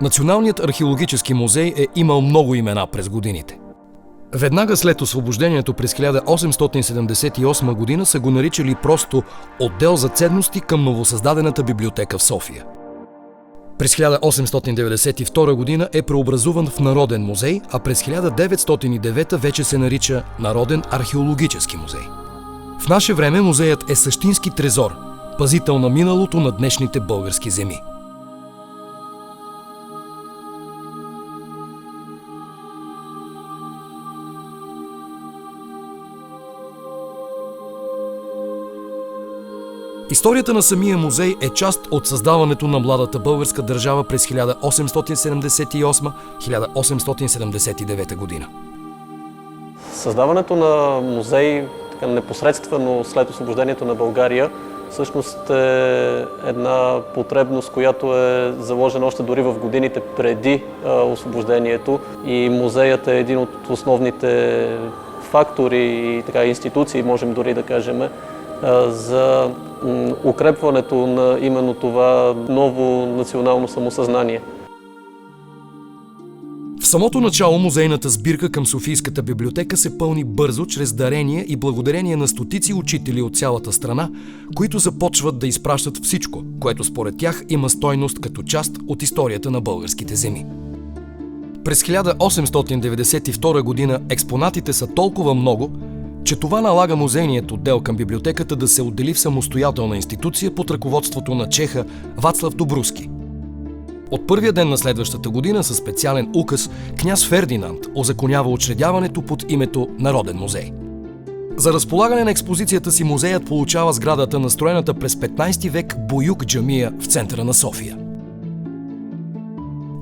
Националният археологически музей е имал много имена през годините. Веднага след освобождението през 1878 година са го наричали просто отдел за ценности към новосъздадената библиотека в София. През 1892 година е преобразуван в Народен музей, а през 1909 вече се нарича Народен археологически музей. В наше време музеят е същински трезор, пазител на миналото на днешните български земи. Историята на самия музей е част от създаването на младата българска държава през 1878-1879 година. Създаването на музей непосредствено след освобождението на България всъщност е една потребност, която е заложена още дори в годините преди освобождението, и музеят е един от основните фактори и институции, можем дори да кажем, за укрепването на именно това ново национално самосъзнание. В самото начало музейната сбирка към Софийската библиотека се пълни бързо чрез дарения и благодарение на стотици учители от цялата страна, които започват да изпращат всичко, което според тях има стойност като част от историята на българските земи. През 1892 година експонатите са толкова много, че това налага музейният отдел към библиотеката да се отдели в самостоятелна институция под ръководството на чеха Вацлав Добруски. От първия ден на следващата година със специален указ княз Фердинанд озаконява учредяването под името Народен музей. За разполагане на експозицията си музеят получава сградата на строената през 15 век Боюк джамия в центъра на София.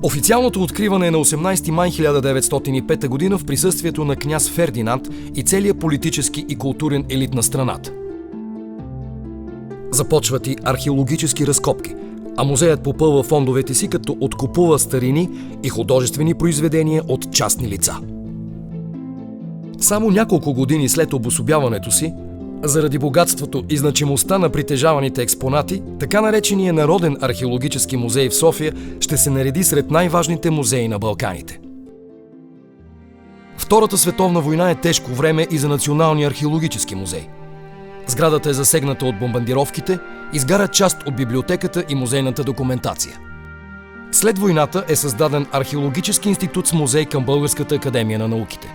Официалното откриване е на 18 май 1905 година в присъствието на княз Фердинанд и целия политически и културен елит на страната. Започват и археологически разкопки, а музеят попълва фондовете си, като откупува старини и художествени произведения от частни лица. Само няколко години след обособяването си, заради богатството и значимостта на притежаваните експонати, така наречения Народен археологически музей в София ще се нареди сред най-важните музеи на Балканите. Втората световна война е тежко време и за Националния археологически музей. Сградата е засегната от бомбардировките, изгара част от библиотеката и музейната документация. След войната е създаден археологически институт с музей към Българската академия на науките.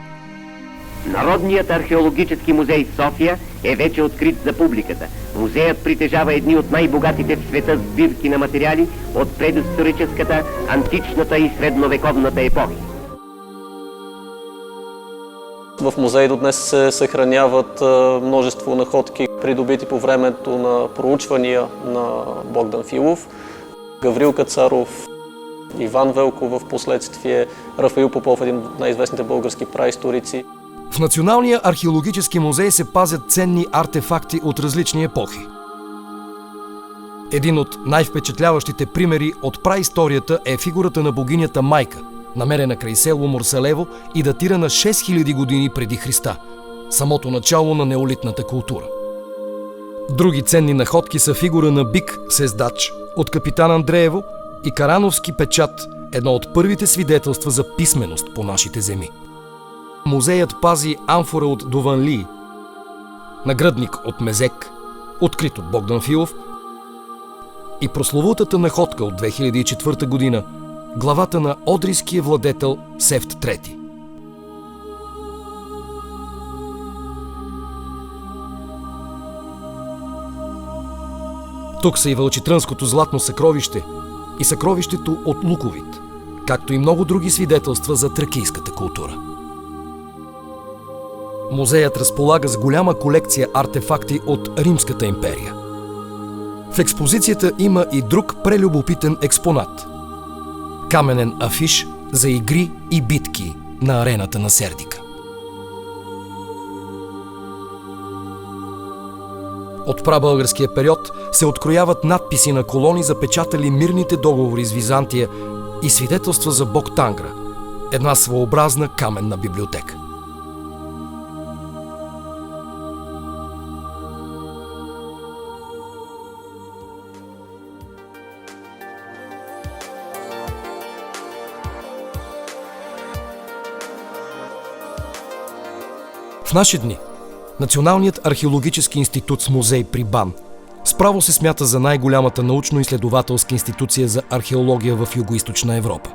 Народният археологически музей в София е вече открит за публиката. Музеят притежава едни от най-богатите в света сбирки на материали от предисторическата, античната и средновековната епохи. В музей до днес се съхраняват множество находки, придобити по времето на проучвания на Богдан Филов, Гаврил Кацаров, Иван Велков, в последствие Рафаил Попов, един от най-известните български праисторици. В Националния археологически музей се пазят ценни артефакти от различни епохи. Един от най-впечатляващите примери от праисторията е фигурата на богинята Майка, намерена край село Морсалево и датирана 6000 години преди Христа, самото начало на неолитната култура. Други ценни находки са фигура на бик Сездач от капитан Андреево и Карановски печат, едно от първите свидетелства за писменост по нашите земи. Музеят пази амфора от Дованлии, нагръдник от Мезек, открит от Богдан Филов, и прословутата находка от 2004 година, главата на одрийския владетел Сефт III. Тук са и Вълчитрънското златно съкровище и съкровището от Луковит, както и много други свидетелства за тракийската култура. Музеят разполага с голяма колекция артефакти от Римската империя. В експозицията има и друг прелюбопитен експонат – каменен афиш за игри и битки на арената на Сердика. От прабългарския период се открояват надписи на колони, запечатали мирните договори с Византия, и свидетелства за бог Тангра – една своеобразна каменна библиотека. В наши дни Националният археологически институт с музей при БАН справо се смята за най-голямата научно-изследователска институция за археология в Югоизточна Европа.